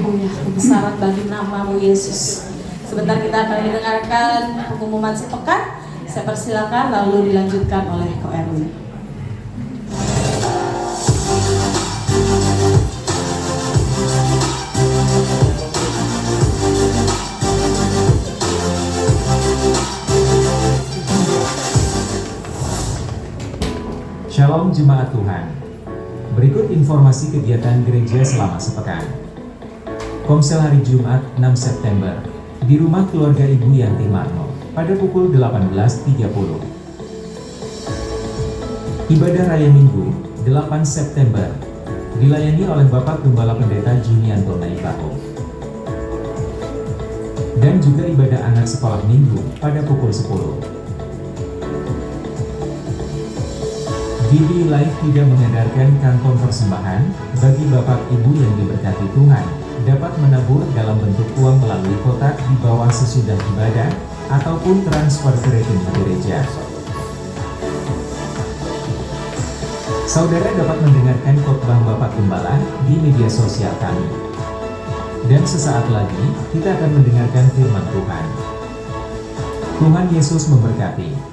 Haleluya, kebesaran bagi namamu Yesus. Sebentar kita akan mendengarkan pengumuman sepekan. Saya persilakan lalu dilanjutkan oleh Ko Erwin. Shalom Jemaat Tuhan. Berikut informasi kegiatan gereja selama sepekan. Komsel hari Jumat 6 September di rumah keluarga Ibu Yanti Marno pada pukul 18.30. Ibadah Raya Minggu 8 September dilayani oleh Bapak Gembala Pendeta Junianto Naibaho. Dan juga ibadah anak sekolah Minggu pada pukul 10. GBI Live tidak mengedarkan kantong persembahan bagi Bapak Ibu yang diberkati Tuhan dapat menabur dalam bentuk uang melalui kotak di bawah sesudah ibadah ataupun transfer ke rekening gereja. Saudara dapat mendengarkan khotbah Bapak Gembala di media sosial kami. Dan sesaat lagi kita akan mendengarkan firman Tuhan. Tuhan Yesus memberkati.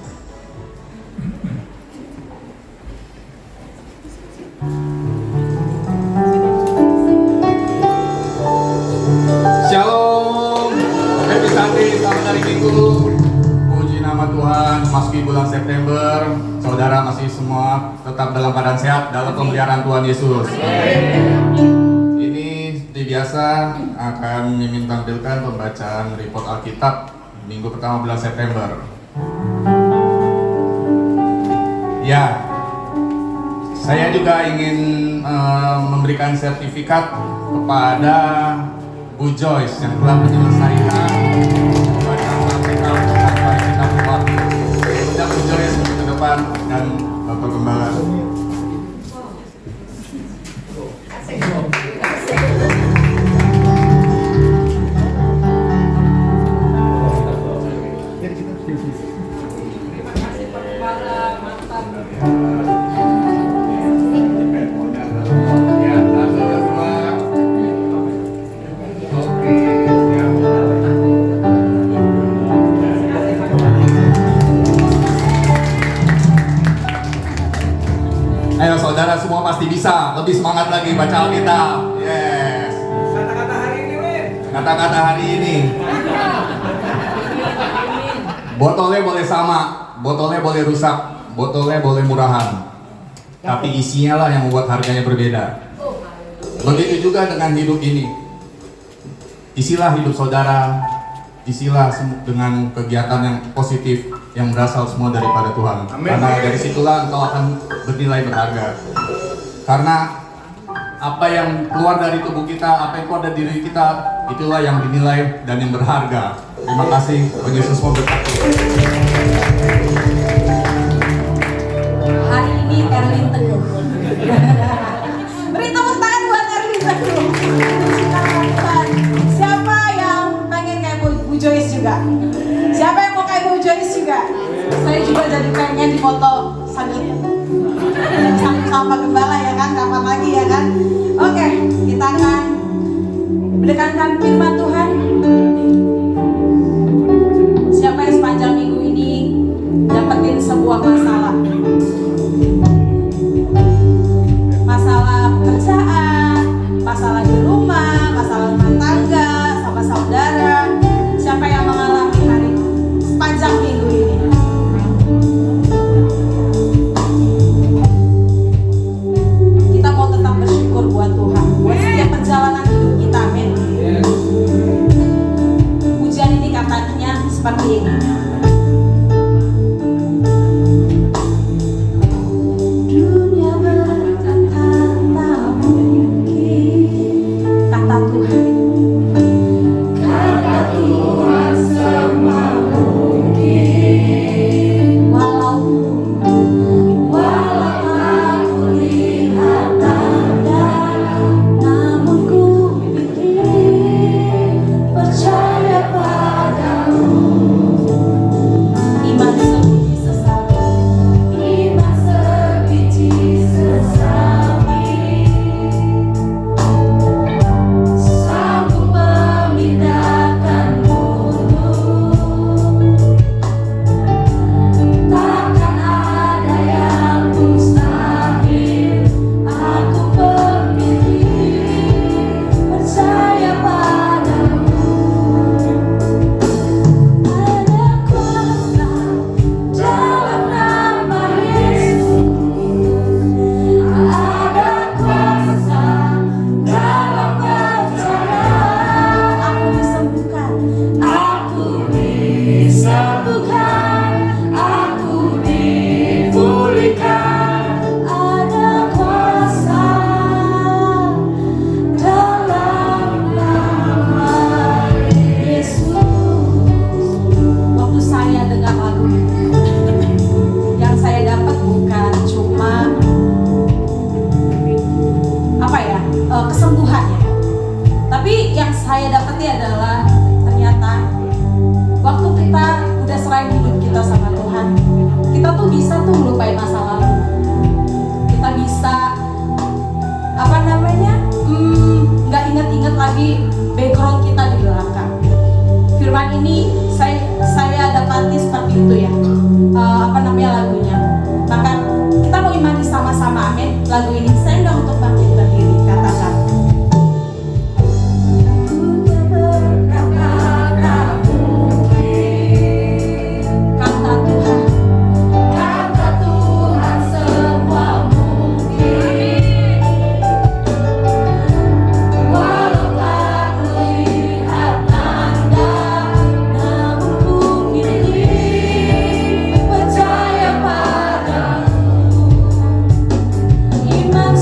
Memasuki bulan September, saudara masih semua tetap dalam keadaan sehat dalam pemeliharaan Tuhan Yesus. Ini seperti biasa akan tampilkan pembacaan report Alkitab minggu pertama bulan September. Ya, saya juga ingin memberikan sertifikat kepada Bu Joyce yang telah menyelesaikan pembacaan Alkitab sampai kitab Wahyu. Bu Joyce ke depan dan Bapak Gembala. Ayo saudara semua pasti bisa, lebih semangat lagi baca Alkitab. Yes. Kata-kata hari ini, Win. Kata-kata hari ini. Botolnya boleh sama, botolnya boleh rusak, botolnya boleh murahan. Tapi isinya lah yang membuat harganya berbeda. Begitu juga dengan hidup ini. Isilah hidup saudara, isilah dengan kegiatan yang positif yang berasal semua daripada Tuhan. Amen. Karena dari situlah engkau akan bernilai berharga. Karena apa yang keluar dari tubuh kita, apa yang keluar dari diri kita, itulah yang dinilai dan yang berharga. Terima kasih, Tuhan Yesus memberkati. Hari ini Erwin Teguh. Beri tepuk tangan buat Erwin Teguh. Siapa yang pengen kayak Bu Joyce juga? Siapa yang mau kayak Bu Joyce juga? Saya juga jadi pengen dipoto sambil sama Gembala ya kan, kapan lagi ya kan? Oke, kita akan mendengarkan firman Tuhan. Siapa yang sepanjang minggu ini dapetin sebuah masalah? Masalah pekerjaan, masalah di rumah, masalah rumah tangga, sama saudara. Siapa yang mengalami hari sepanjang minggu ini? Kita mau tetap bersyukur buat Tuhan, buat setiap perjalanan hidup kita, amin. Pujian ini katanya seperti ini. Dunia berkata tak mungkin, kata Tuhan. Kata Tuhan semua mungkin. Walau aku lihat tanda, namun ku pilih percaya padamu. Iman sebiji sesami, iman sebiji sesami, saya dapati adalah ternyata waktu kita udah serahin hidup kita sama Tuhan, kita tuh bisa tuh melupain masa lalu. Kita bisa nggak inget-inget lagi background kita di belakang. Firman ini saya dapati seperti itu ya. Lagunya. Maka kita mau imani sama-sama, amin. Lagu ini saya undang untuk bangkit berdiri, katakan. Kata Tuhan. Kata Tuhan semua mungkin. Walau tak terlihat tanda, namun ku pilih percaya padamu. Iman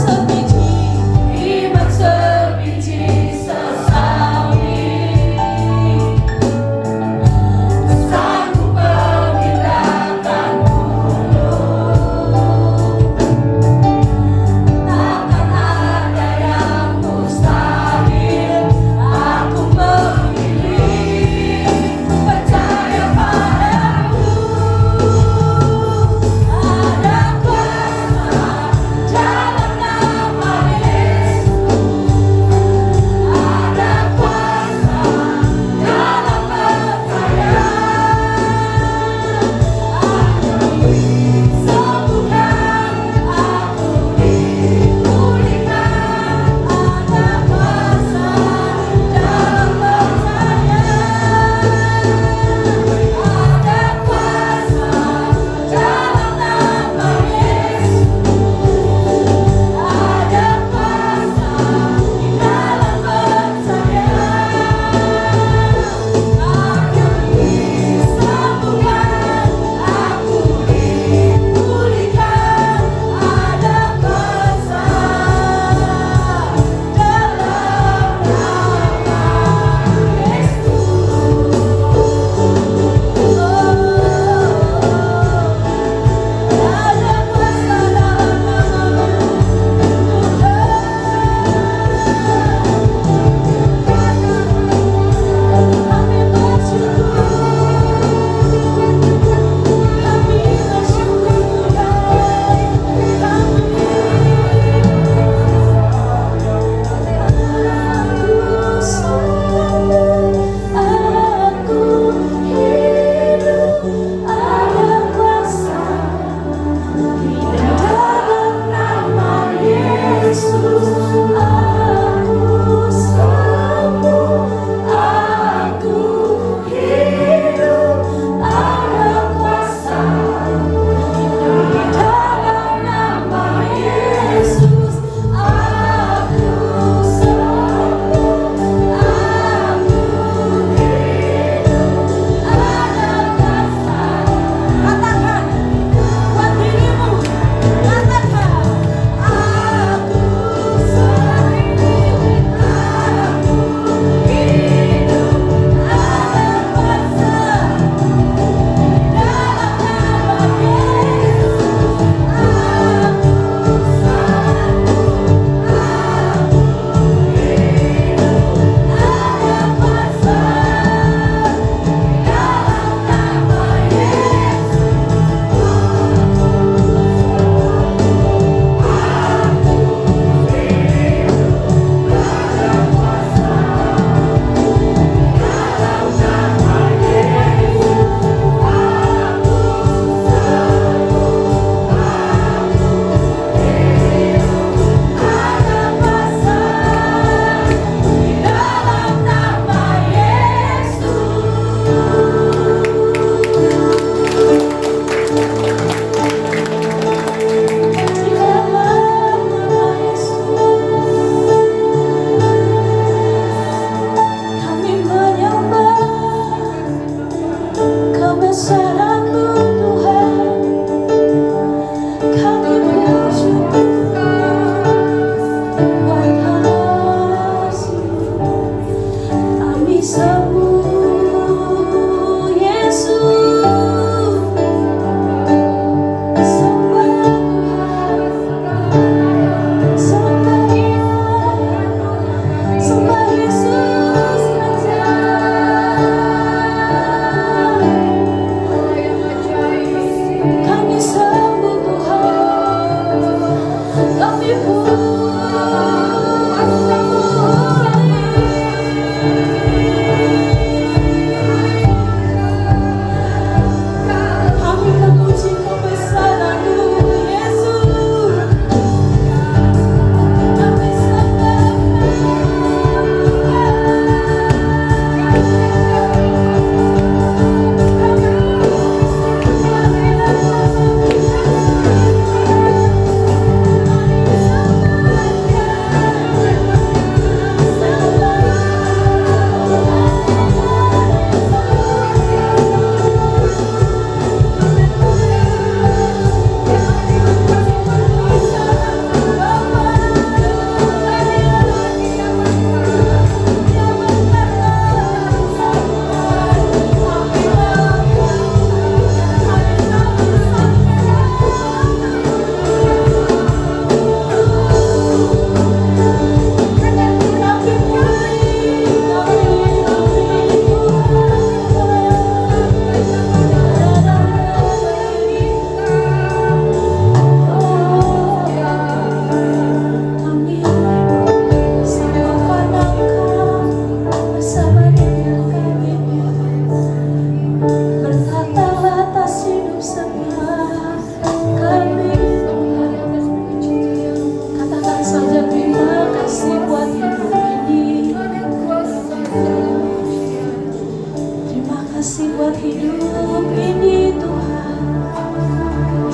hidup ini Tuhan.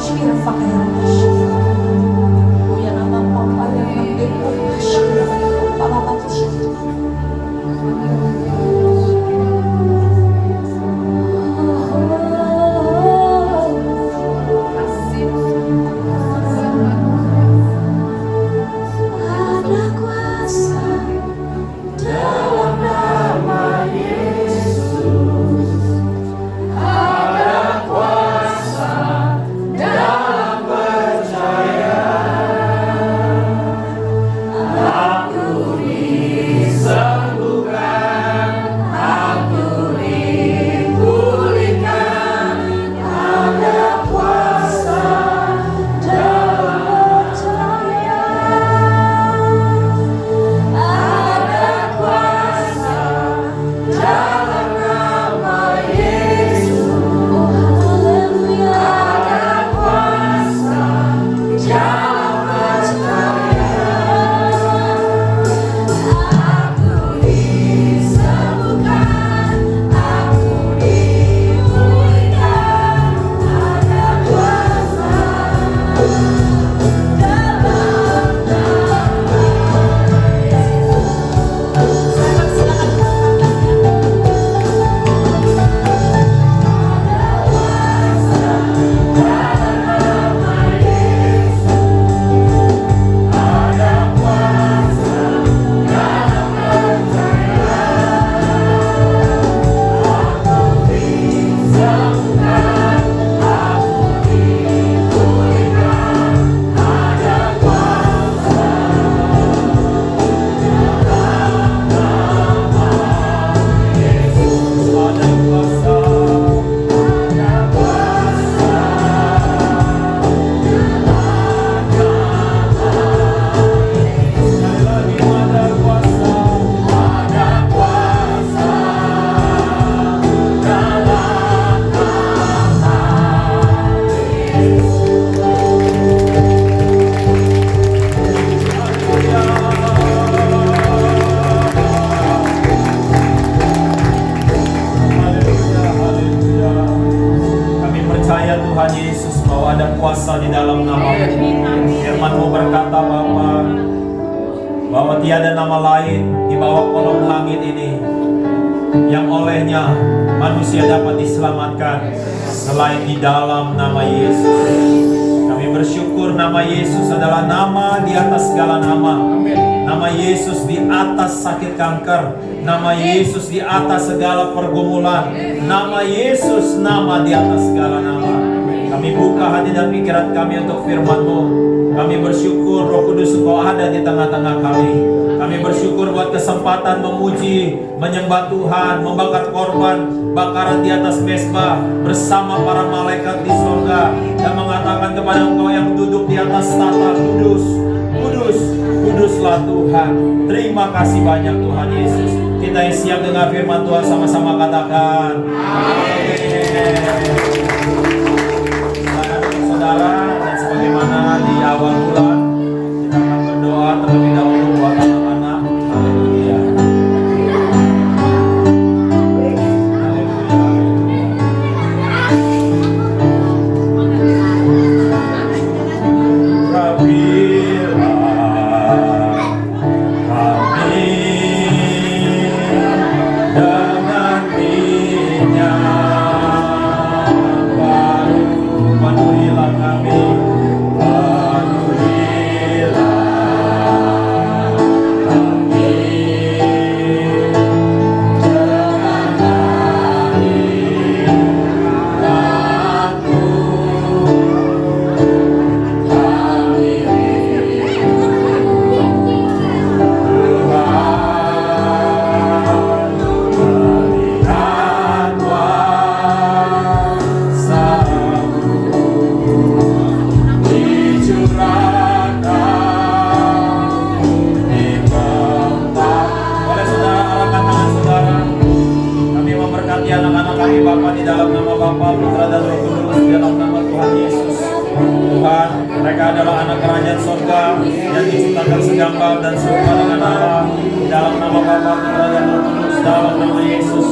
Shkira fakir oh ya nama papa yang mendekor shkira papa papa shkira ada kuasa dalam nama Yesus. Ada kuasa dalam percaya. Aku disembuhkan, aku dipulihkan. Ada kuasa dalam percaya. Ada kuasa dalam nama Yesus. Oh haleluya. Ada kuasa dalam percaya. Aku disembuhkan, aku dipulihkan. Ada kuasa dalam nama Yesus. Kami percaya Tuhan Yesus bahwa ada kuasa di dalam nama-Mu. Firman-Mu berkata Bapa, bahwa tiada nama lain di bawah kolong langit ini yang olehnya manusia dapat diselamatkan selain di dalam nama Yesus. Kami bersyukur nama Yesus adalah nama di atas segala nama. Nama Yesus di atas sakit kanker. Nama Yesus di atas segala pergumulan. Nama Yesus nama di atas segala nama. Kami buka hati dan pikiran kami untuk firman-Mu. Kami bersyukur Roh Kudus Engkau ada di tengah-tengah kami. Kami bersyukur buat kesempatan memuji, menyembah Tuhan, membakar korban bakaran di atas mezbah bersama para malaikat di surga dan mengatakan kepada Engkau yang duduk di atas tahta, kudus, kudus, kuduslah Tuhan. Terima kasih banyak Tuhan Yesus. Kita yang siap dengar firman Tuhan sama-sama katakan amin. Saudara, dan sebagaimana di awal bulan kita akan berdoa terlebih dahulu buat anak-anak. Haleluya. Mereka adalah anak kerajaan surga yang diciptakan segambar dan serupa dengan Allah. Dalam nama Bapa, Putra dan Roh Kudus, dalam nama Yesus.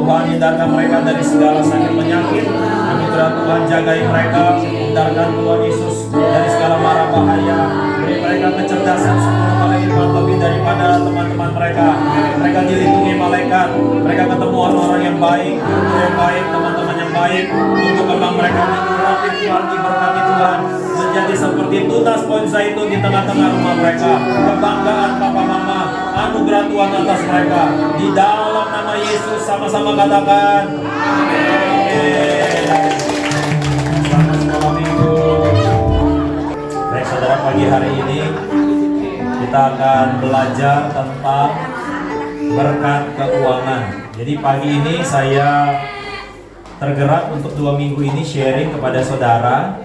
Tuhan hindarkan mereka dari segala sakit penyakit. Anugerah Tuhan jagai mereka. Hindarkan Tuhan Yesus dari segala mara bahaya. Beri mereka kecerdasan 10 kali lipat lebih daripada teman-teman mereka. Mereka dilindungi malaikat. Mereka ketemu orang-orang yang baik, guru yang baik, teman-teman yang baik. Untuk kembang mereka diurapi Tuhan, diberkati Tuhan. Menjadi seperti tunas pohon zaitun di tengah-tengah rumah mereka. Kebanggaan papa mama, anugerah Tuhan atas mereka. Di dalam nama Yesus sama-sama katakan amin. Selamat sekolah minggu. Baik saudara, pagi hari ini kita akan belajar tentang berkat keuangan. Jadi pagi ini saya tergerak untuk 2 minggu ini sharing kepada saudara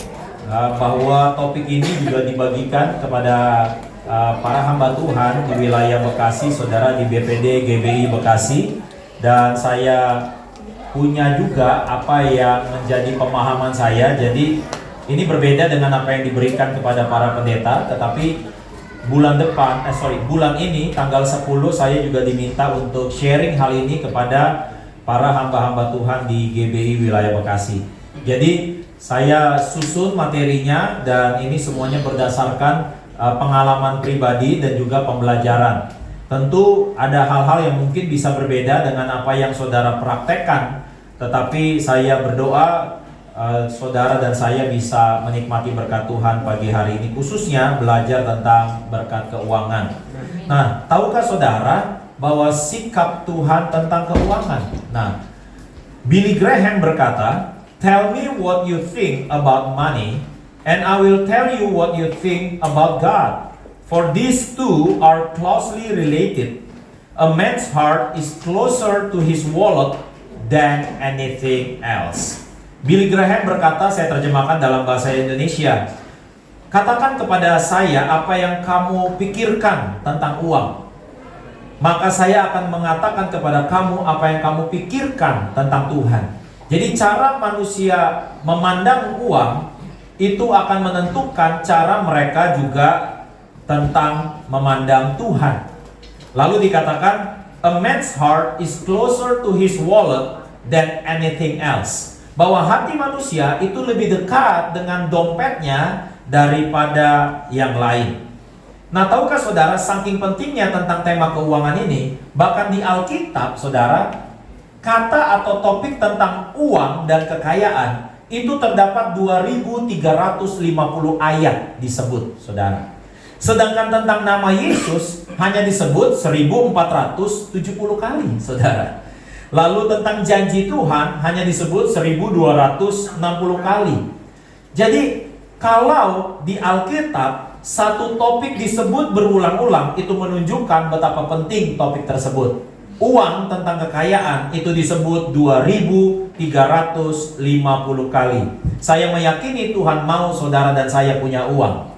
bahwa topik ini juga dibagikan kepada para hamba Tuhan di wilayah Bekasi, saudara, di BPD GBI Bekasi. Dan saya punya juga apa yang menjadi pemahaman saya. Jadi ini berbeda dengan apa yang diberikan kepada para pendeta, tetapi bulan ini tanggal 10 saya juga diminta untuk sharing hal ini kepada para hamba-hamba Tuhan di GBI wilayah Bekasi. Jadi saya susun materinya dan ini semuanya berdasarkan pengalaman pribadi dan juga pembelajaran. Tentu ada hal-hal yang mungkin bisa berbeda dengan apa yang saudara praktekkan, tetapi saya berdoa saudara dan saya bisa menikmati berkat Tuhan pagi hari ini, khususnya belajar tentang berkat keuangan. Nah, tahukah saudara bahwa sikap Tuhan tentang keuangan? Nah, Billy Graham berkata, "Tell me what you think about money, and I will tell you what you think about God. For these two are closely related. A man's heart is closer to his wallet than anything else." Billy Graham berkata, saya terjemahkan dalam bahasa Indonesia, "Katakan kepada saya apa yang kamu pikirkan tentang uang, maka saya akan mengatakan kepada kamu apa yang kamu pikirkan tentang Tuhan." Jadi cara manusia memandang uang itu akan menentukan cara mereka juga tentang memandang Tuhan. Lalu dikatakan, "A man's heart is closer to his wallet than anything else." Bahwa hati manusia itu lebih dekat dengan dompetnya daripada yang lain. Nah, tahukah saudara, saking pentingnya tentang tema keuangan ini, bahkan di Alkitab, saudara, kata atau topik tentang uang dan kekayaan itu terdapat 2350 ayat disebut, saudara. Sedangkan tentang nama Yesus hanya disebut 1470 kali, saudara. Lalu tentang janji Tuhan hanya disebut 1260 kali. Jadi kalau di Alkitab satu topik disebut berulang-ulang, itu menunjukkan betapa penting topik tersebut. Uang tentang kekayaan itu disebut 2350 kali. Saya meyakini Tuhan mau saudara dan saya punya uang.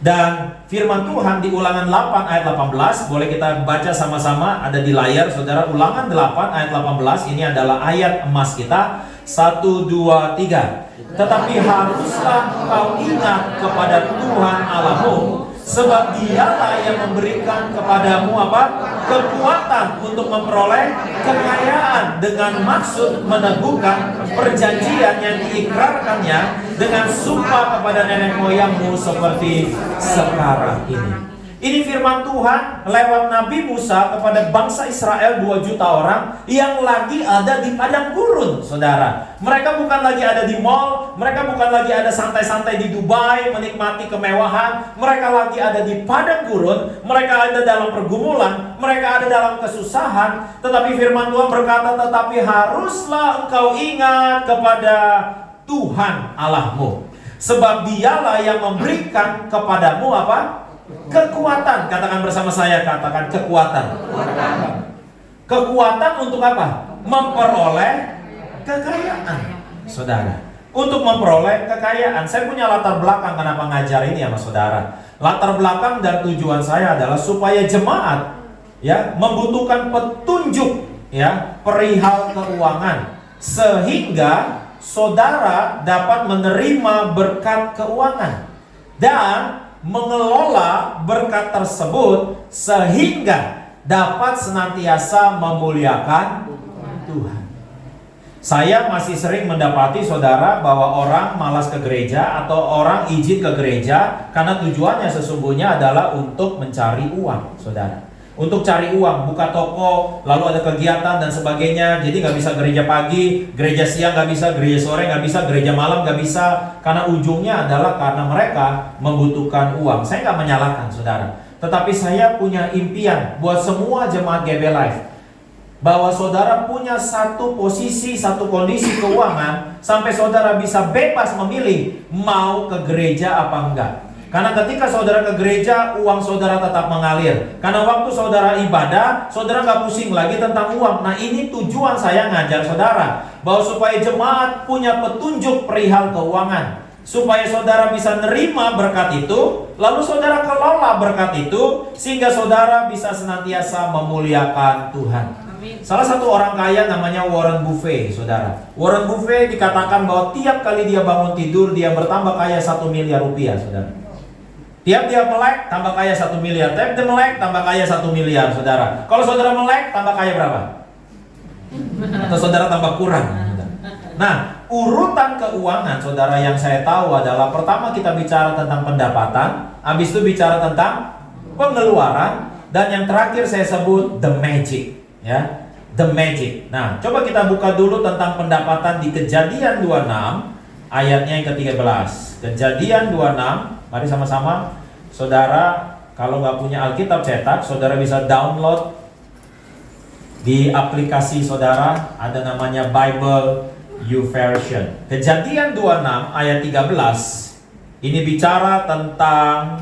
Dan firman Tuhan di Ulangan 8 ayat 18, boleh kita baca sama-sama, ada di layar saudara. Ulangan 8 ayat 18, ini adalah ayat emas kita. 1, 2, 3. "Tetapi haruslah engkau ingat kepada Tuhan Allahmu, sebab Dialah yang memberikan kepadamu apa? Kekuatan untuk memperoleh kekayaan, dengan maksud meneguhkan perjanjian yang diikrarkannya dengan sumpah kepada nenek moyangmu seperti sekarang ini." Ini firman Tuhan lewat Nabi Musa kepada bangsa Israel 2 juta orang yang lagi ada di padang gurun, saudara. Mereka bukan lagi ada di mall, mereka bukan lagi ada santai-santai di Dubai menikmati kemewahan. Mereka lagi ada di padang gurun, mereka ada dalam pergumulan, mereka ada dalam kesusahan. Tetapi firman Tuhan berkata, "Tetapi haruslah engkau ingat kepada Tuhan Allahmu, sebab Dialah yang memberikan kepadamu apa? Kekuatan." Katakan bersama saya, katakan kekuatan. Kekuatan untuk apa? Memperoleh kekayaan, saudara. Untuk memperoleh kekayaan. Saya punya latar belakang kenapa ngajar ini sama saudara. Latar belakang dan tujuan saya adalah supaya jemaat ya membutuhkan petunjuk ya perihal keuangan, sehingga saudara dapat menerima berkat keuangan dan mengelola berkat tersebut sehingga dapat senantiasa memuliakan Tuhan. Saya masih sering mendapati saudara bahwa orang malas ke gereja atau orang izin ke gereja karena tujuannya sesungguhnya adalah untuk mencari uang, saudara. Untuk cari uang, buka toko, lalu ada kegiatan dan sebagainya. Jadi nggak bisa gereja pagi, gereja siang nggak bisa, gereja sore nggak bisa, gereja malam nggak bisa. Karena ujungnya adalah karena mereka membutuhkan uang. Saya nggak menyalahkan saudara, tetapi saya punya impian buat semua jemaat GB Life, bahwa saudara punya satu posisi, satu kondisi keuangan sampai saudara bisa bebas memilih mau ke gereja apa enggak. Karena ketika saudara ke gereja, uang saudara tetap mengalir. Karena waktu saudara ibadah, saudara nggak pusing lagi tentang uang. Nah, ini tujuan saya ngajar saudara, bahwa supaya jemaat punya petunjuk perihal keuangan, supaya saudara bisa nerima berkat itu, lalu saudara kelola berkat itu, sehingga saudara bisa senantiasa memuliakan Tuhan. Salah satu orang kaya namanya Warren Buffett, saudara. Warren Buffett dikatakan bahwa tiap kali dia bangun tidur, dia bertambah kaya 1 miliar rupiah, saudara. Tiap dia melek, tambah kaya 1 miliar. Tiap dia melek, tambah kaya 1 miliar, saudara. Kalau saudara melek, tambah kaya berapa? Atau saudara tambah kurang? Nah, urutan keuangan, saudara, yang saya tahu adalah pertama kita bicara tentang pendapatan, habis itu bicara tentang pengeluaran, dan yang terakhir saya sebut the magic. Ya, the magic. Nah, coba kita buka dulu tentang pendapatan di Kejadian 26 ayatnya yang ke-13. Kejadian 26, mari sama-sama. Saudara, kalau nggak punya Alkitab cetak, saudara bisa download di aplikasi saudara, ada namanya Bible YouVersion. Kejadian 26 ayat 13 ini bicara tentang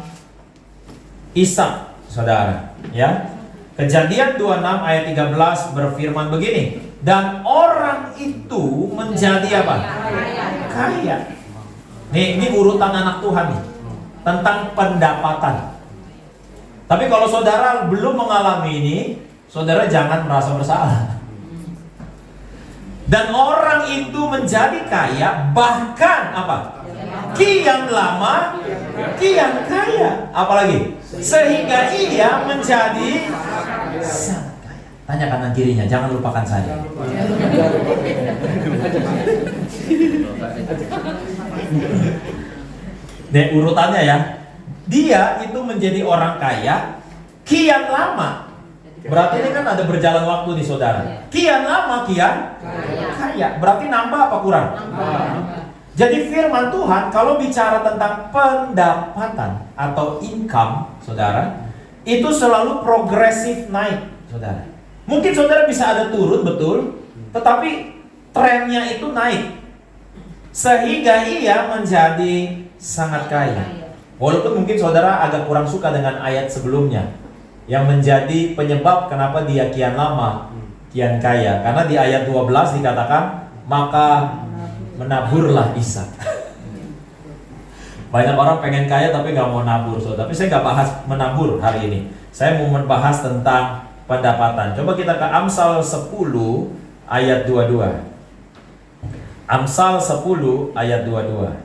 Ishak, saudara, ya. Kejadian 26 ayat 13 berfirman begini, dan orang itu menjadi apa? Kaya. Ini urutan anak Tuhan nih, tentang pendapatan. Tapi kalau saudara belum mengalami ini, saudara jangan merasa bersalah. Dan orang itu menjadi kaya, bahkan apa? Kian lama, kian kaya. Apalagi? Sehingga ia menjadi sangat kaya. Tanya kanan kirinya, jangan lupakan saya. Nih urutannya ya. Dia itu menjadi orang kaya kian lama. Berarti ini kan ada berjalan waktu nih saudara. Kian lama kian kaya. Berarti nambah apa kurang? Jadi firman Tuhan kalau bicara tentang pendapatan atau income, saudara, itu selalu progresif naik, saudara. Mungkin saudara bisa ada turun, betul, tetapi trennya itu naik. Sehingga ia menjadi sangat kaya. Walaupun mungkin saudara agak kurang suka dengan ayat sebelumnya, yang menjadi penyebab kenapa dia kian lama, kian kaya. Karena di ayat 12 dikatakan, maka menaburlah Ishak. Banyak orang pengen kaya tapi nggak mau nabur, so. Tapi saya nggak bahas menabur hari ini. Saya mau membahas tentang pendapatan. Coba kita ke Amsal 10 ayat 22. Amsal 10 ayat 22.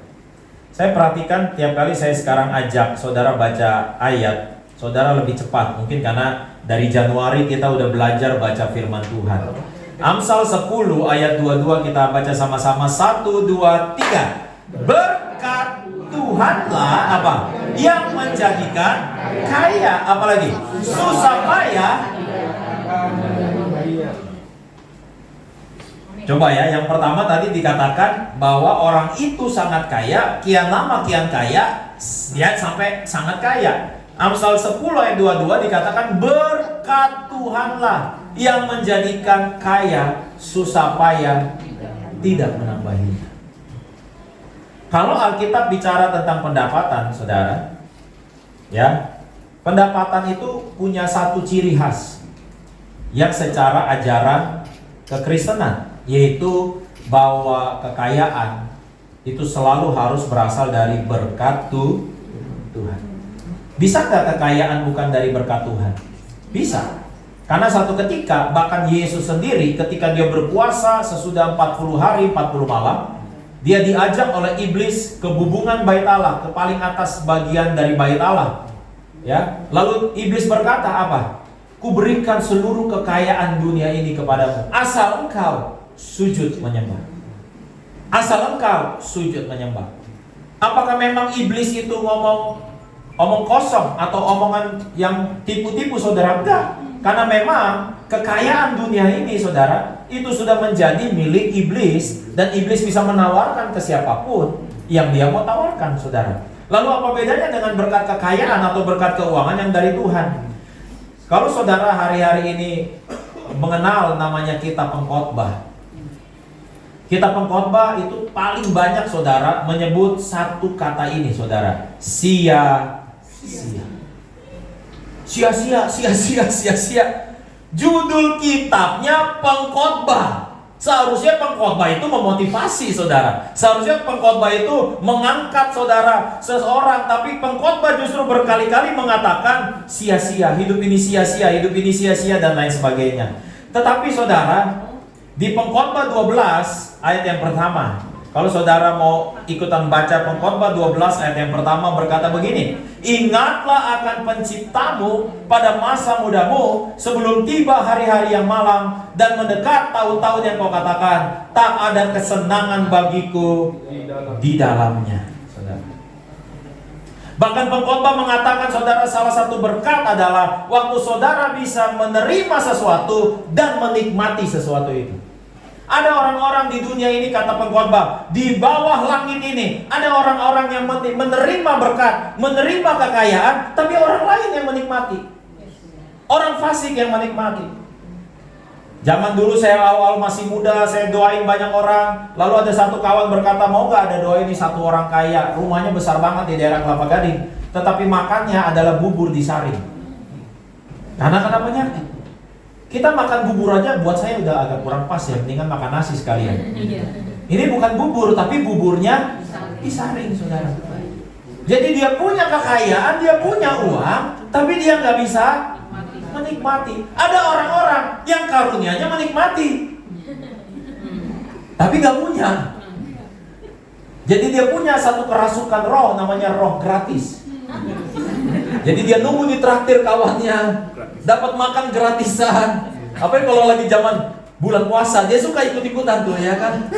Saya perhatikan tiap kali saya sekarang ajak saudara baca ayat, saudara lebih cepat. Mungkin karena dari Januari kita udah belajar baca firman Tuhan. Amsal 10 ayat 22 kita baca sama-sama. 1, 2, 3. Berkat Tuhanlah apa? Yang menjadikan kaya. Apalagi? Susah payah. Coba ya, yang pertama tadi dikatakan bahwa orang itu sangat kaya, kian lama kian kaya, dia sampai sangat kaya. Amsal 10 ayat 22 dikatakan berkat Tuhanlah yang menjadikan kaya, susah payah, tidak menambahinya. Kalau Alkitab bicara tentang pendapatan, saudara, ya, pendapatan itu punya satu ciri khas yang secara ajaran kekristenan, yaitu bahwa kekayaan itu selalu harus berasal dari berkat Tuhan. Bisa nggak kekayaan bukan dari berkat Tuhan? Bisa. Karena satu ketika, bahkan Yesus sendiri ketika dia berpuasa sesudah 40 hari 40 malam, dia diajak oleh iblis ke bubungan bait Allah, ke paling atas bagian dari bait Allah. Ya, lalu iblis berkata apa? kuberikan seluruh kekayaan dunia ini kepadamu, asal engkau sujud menyembah. Asal engkau sujud menyembah. Apakah memang iblis itu omong kosong atau omongan yang tipu-tipu, saudara? Enggak. Karena memang kekayaan dunia ini, saudara, itu sudah menjadi milik iblis, dan iblis bisa menawarkan ke siapapun yang dia mau tawarkan, saudara. Lalu apa bedanya dengan berkat kekayaan atau berkat keuangan yang dari Tuhan? Kalau saudara hari-hari ini mengenal namanya kitab Pengkhotbah, kitab Pengkhotbah itu paling banyak, saudara, menyebut satu kata ini, saudara: sia-sia. Sia-sia, sia-sia, sia-sia. Judul kitabnya Pengkhotbah. Seharusnya Pengkhotbah itu memotivasi, saudara. Seharusnya Pengkhotbah itu mengangkat, saudara, seseorang. Tapi Pengkhotbah justru berkali-kali mengatakan sia-sia, hidup ini sia-sia, hidup ini sia-sia, dan lain sebagainya. Tetapi saudara, di Pengkhotbah 12 ayat yang pertama, kalau saudara mau ikutan baca Pengkhotbah 12 ayat yang pertama, berkata begini: ingatlah akan penciptamu pada masa mudamu, sebelum tiba hari-hari yang malam dan mendekat tahun-tahun yang kau katakan, tak ada kesenangan bagiku di dalamnya. Saudara. Bahkan Pengkhotbah mengatakan, saudara, salah satu berkat adalah waktu saudara bisa menerima sesuatu dan menikmati sesuatu itu. Ada orang-orang di dunia ini, kata Pengkhotbah, di bawah langit ini ada orang-orang yang menerima berkat, menerima kekayaan, tapi orang lain yang menikmati. Orang fasik yang menikmati. Zaman dulu saya awal masih muda, saya doain banyak orang. Lalu ada satu kawan berkata, mau gak ada doain ini satu orang kaya, rumahnya besar banget di daerah Kelapa Gading, tetapi makannya adalah bubur disaring. Karena kenapanya? Kita makan bubur aja buat saya udah agak kurang pas ya, mendingan makan nasi sekalian. Ini bukan bubur, tapi buburnya disaring, saudara. Jadi dia punya kekayaan, dia punya uang, tapi dia nggak bisa menikmati. Ada orang-orang yang karunianya menikmati, tapi nggak punya. Jadi dia punya satu kerasukan roh, namanya roh gratis. Jadi dia nunggu di traktir kawannya, dapat makan gratisan. Apalagi kalau lagi zaman bulan puasa, dia suka ikut-ikutan tuh, ya kan?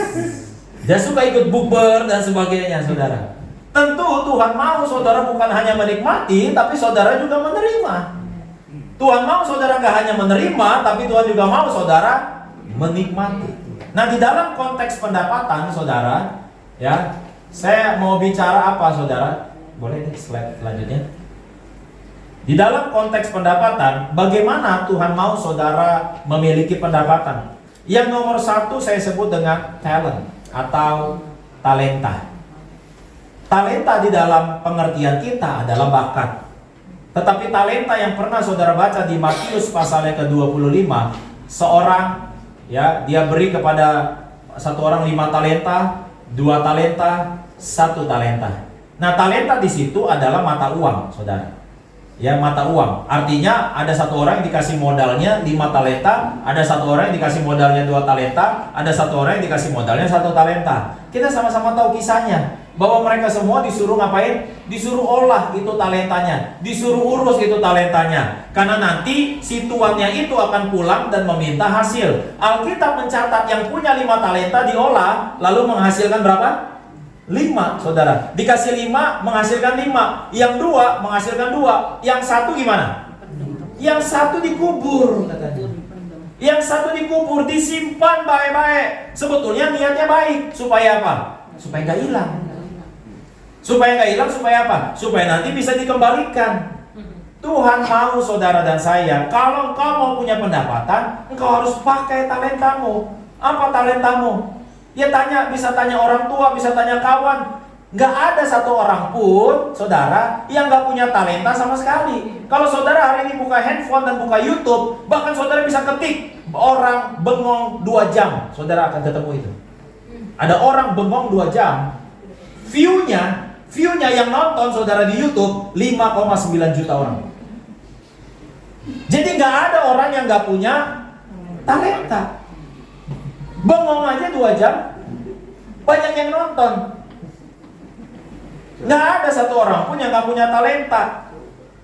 Dia suka ikut bukber dan sebagainya, saudara. Tentu Tuhan mau saudara bukan hanya menikmati, tapi saudara juga menerima. Tuhan mau saudara gak hanya menerima, tapi Tuhan juga mau saudara menikmati. Nah, di dalam konteks pendapatan, saudara, ya, saya mau bicara apa, saudara? Boleh nih slide selanjutnya. Di dalam konteks pendapatan, bagaimana Tuhan mau saudara memiliki pendapatan? Yang nomor satu saya sebut dengan talent atau talenta. Talenta di dalam pengertian kita adalah bakat. Tetapi talenta yang pernah saudara baca di Matius pasalnya ke-25, seorang, ya, dia beri kepada satu orang 5 talenta, 2 talenta, 1 talenta. Nah, talenta di situ adalah mata uang, saudara. Ya, mata uang. Artinya ada satu orang yang dikasih modalnya 5 talenta, ada satu orang yang dikasih modalnya 2 talenta, ada satu orang yang dikasih modalnya 1 talenta. Kita sama-sama tahu kisahnya, bahwa mereka semua disuruh ngapain? Disuruh olah itu talentanya, disuruh urus itu talentanya. Karena nanti si tuannya itu akan pulang dan meminta hasil. Alkitab mencatat yang punya 5 talenta diolah, lalu menghasilkan berapa? 5, saudara. Dikasih 5, menghasilkan 5. Yang 2, menghasilkan 2. Yang 1 gimana? Yang 1 dikubur, katanya. Yang 1 dikubur, disimpan baik-baik. Sebetulnya niatnya baik. Supaya apa? Supaya nggak hilang. Supaya nggak hilang, supaya apa? Supaya nanti bisa dikembalikan. Tuhan mau saudara dan saya, kalau engkau mau punya pendapatan, engkau harus pakai talentamu. Apa talentamu? Ya bisa tanya orang tua, bisa tanya kawan. Nggak ada satu orang pun, saudara, yang nggak punya talenta sama sekali. Kalau saudara hari ini buka handphone dan buka YouTube, bahkan saudara bisa ketik orang bengong 2 jam, saudara akan ketemu itu. Ada orang bengong 2 jam, viewnya yang nonton saudara di YouTube 5,9 juta orang. Jadi nggak ada orang yang nggak punya talenta. Bengong aja 2 jam, banyak yang nonton. Nggak ada satu orang pun yang nggak punya talenta.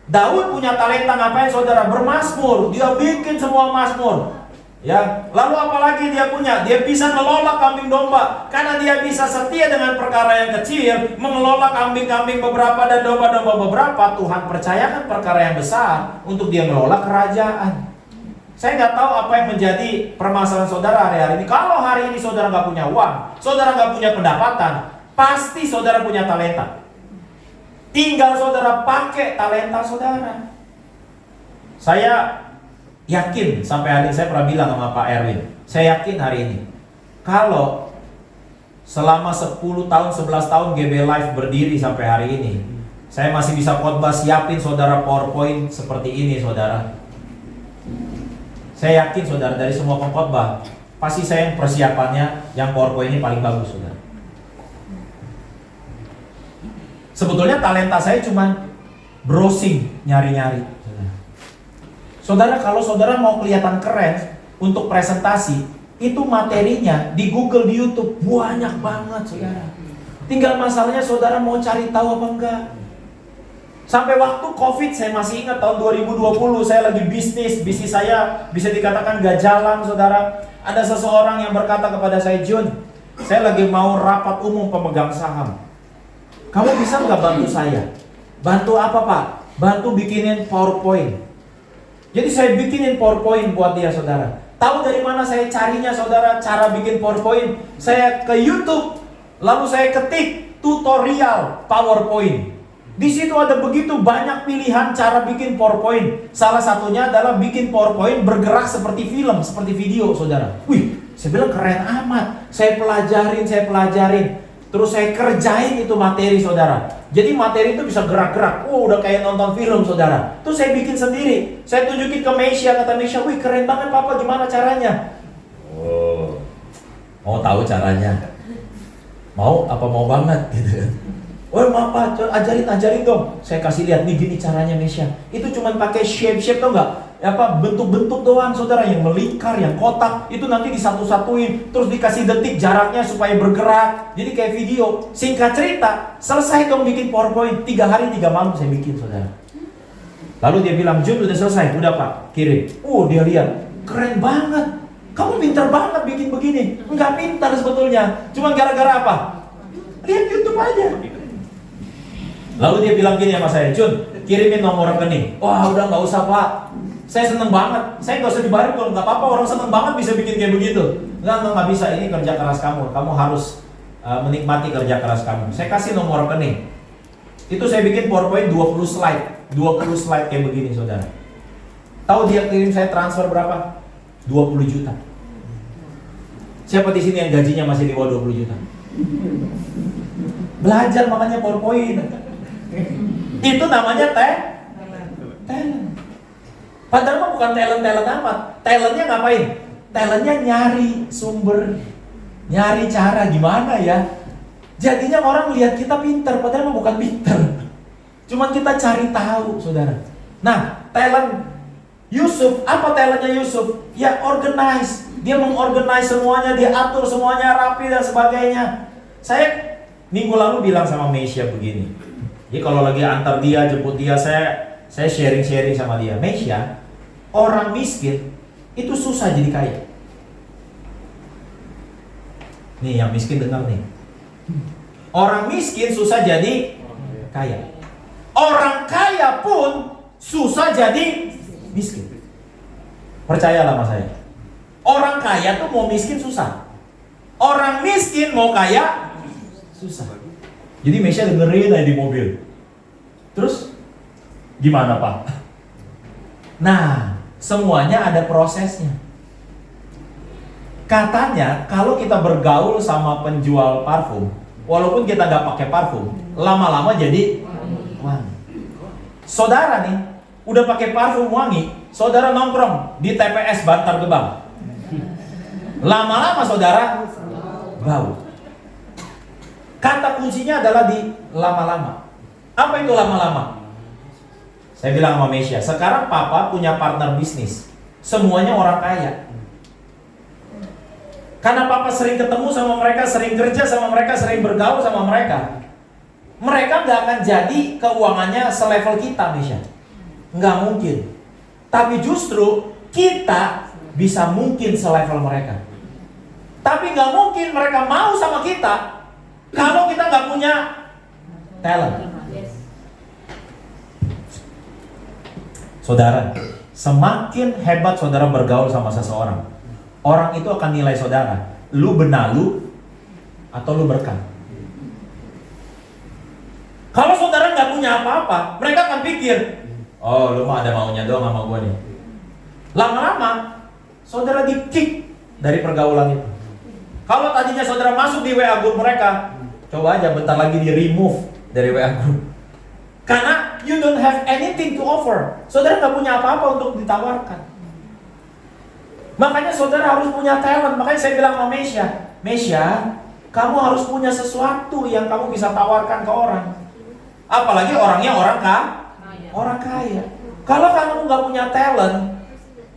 Daud punya talenta ngapain saudara? Bermazmur, dia bikin semua mazmur. Ya, lalu apalagi dia punya? Dia bisa mengelola kambing domba. Karena dia bisa setia dengan perkara yang kecil, mengelola kambing-kambing beberapa dan domba-domba beberapa. Tuhan percayakan perkara yang besar untuk dia mengelola kerajaan. Saya nggak tahu apa yang menjadi permasalahan saudara hari-hari ini. Kalau hari ini saudara nggak punya uang, saudara nggak punya pendapatan, pasti saudara punya talenta. Tinggal saudara pakai talenta saudara. Saya yakin sampai hari ini, saya pernah bilang sama Pak Erwin, saya yakin hari ini kalau selama 10 tahun, 11 tahun GB Live berdiri sampai hari ini, saya masih bisa khotbah, siapin saudara PowerPoint seperti ini saudara. Saya yakin saudara, dari semua pengkhotbah pasti saya yang persiapannya, yang PowerPoint ini paling bagus saudara. Sebetulnya talenta saya cuma browsing, nyari-nyari. Saudara, kalau saudara mau kelihatan keren untuk presentasi, itu materinya di Google, di YouTube banyak banget saudara. Tinggal masalahnya saudara mau cari tahu apa enggak. Sampai waktu COVID, saya masih ingat tahun 2020, saya lagi bisnis saya bisa dikatakan gak jalan saudara. Ada seseorang yang berkata kepada saya, Jun, saya lagi mau rapat umum pemegang saham. Kamu bisa nggak bantu saya? Bantu apa Pak? Bantu bikinin PowerPoint. Jadi saya bikinin PowerPoint buat dia saudara. Tahu dari mana saya carinya saudara cara bikin PowerPoint? Saya ke YouTube, lalu saya ketik tutorial PowerPoint. Di situ ada begitu banyak pilihan cara bikin PowerPoint. Salah satunya adalah bikin PowerPoint bergerak seperti film, seperti video saudara. Wih, saya bilang keren amat. Saya pelajarin. Terus saya kerjain itu materi saudara. Jadi materi itu bisa gerak-gerak. Udah kayak nonton film saudara. Terus saya bikin sendiri. Saya tunjukin ke Meisha, kata Meisha, wih keren banget Papa, gimana caranya? Oh, mau tahu caranya? Mau apa mau banget gitu. Oh maaf Pak, ajarin dong. Saya kasih lihat nih, gini caranya Meisha. Itu cuma pakai shape tau nggak? Apa bentuk-bentuk doang saudara, yang melingkar, yang kotak, itu nanti disatu-satuin, terus dikasih detik jaraknya supaya bergerak. Jadi kayak video. Singkat cerita, selesai dong bikin PowerPoint. 3 hari 3 malam saya bikin saudara. Lalu dia bilang, Jun udah selesai, udah Pak, kirim. Dia lihat, keren banget. Kamu pintar banget bikin begini. Enggak pintar sebetulnya, cuma gara-gara apa? Lihat YouTube aja. Lalu dia bilang gini sama saya, Jun, kirimin nomor rekening. Wah udah nggak usah Pak, saya seneng banget. Saya nggak usah dibayar kalau nggak apa-apa, orang seneng banget bisa bikin kayak begitu. Nggak bisa, ini kerja keras kamu harus menikmati kerja keras kamu. Saya kasih nomor rekening. Itu saya bikin PowerPoint 20 slide kayak begini saudara. Tahu dia kirim saya transfer berapa? 20 juta. Siapa di sini yang gajinya masih di bawah 20 juta? Belajar makanya PowerPoint. Itu namanya talent. Padahal mah bukan talent amat. Talentnya ngapain? Talentnya nyari sumber, nyari cara gimana ya. Jadinya orang lihat kita pintar, padahal mah bukan pintar. Cuma kita cari tahu, saudara. Nah, talent Yusuf, apa talentnya Yusuf? Ya organize. Dia mengorganize semuanya, dia atur semuanya rapi dan sebagainya. Saya minggu lalu bilang sama Meisha begini. Jadi kalau lagi antar dia, jemput dia, saya sharing sama dia. Meisha, orang miskin itu susah jadi kaya. Nih yang miskin dengar nih. Orang miskin susah jadi kaya. Orang kaya pun susah jadi miskin. Percayalah sama saya. Orang kaya tuh mau miskin susah. Orang miskin mau kaya susah. Jadi Meisha dengerin aja di mobil. Terus gimana Pak? Nah, semuanya ada prosesnya. Katanya kalau kita bergaul sama penjual parfum, walaupun kita nggak pakai parfum, lama-lama jadi wangi. Saudara nih, udah pakai parfum wangi, saudara nongkrong di TPS Bantar Gebang. Lama-lama saudara bau. Kata kuncinya adalah di lama-lama. Apa itu lama-lama? Saya bilang sama Meisha, sekarang Papa punya partner bisnis, semuanya orang kaya. Karena Papa sering ketemu sama mereka, sering kerja sama mereka, sering bergaul sama mereka. Mereka gak akan jadi keuangannya selevel kita, Meisha. Nggak mungkin. Tapi justru kita bisa mungkin selevel mereka. Tapi nggak mungkin mereka mau sama kita kalau kita nggak punya talent. Saudara, semakin hebat saudara bergaul sama seseorang, orang itu akan nilai saudara, lu benalu atau lu berkah. Kalau saudara nggak punya apa-apa, mereka akan pikir, oh lu mah ada maunya doang sama gua nih. Lama-lama saudara di-kick dari pergaulan itu. Kalau tadinya saudara masuk di WA group mereka, coba aja bentar lagi di-remove dari WA group. Karena you don't have anything to offer. Saudara nggak punya apa-apa untuk ditawarkan. Makanya saudara harus punya talent. Makanya saya bilang sama Mesya, kamu harus punya sesuatu yang kamu bisa tawarkan ke orang. Apalagi orangnya orang kaya. Kalau kamu nggak punya talent,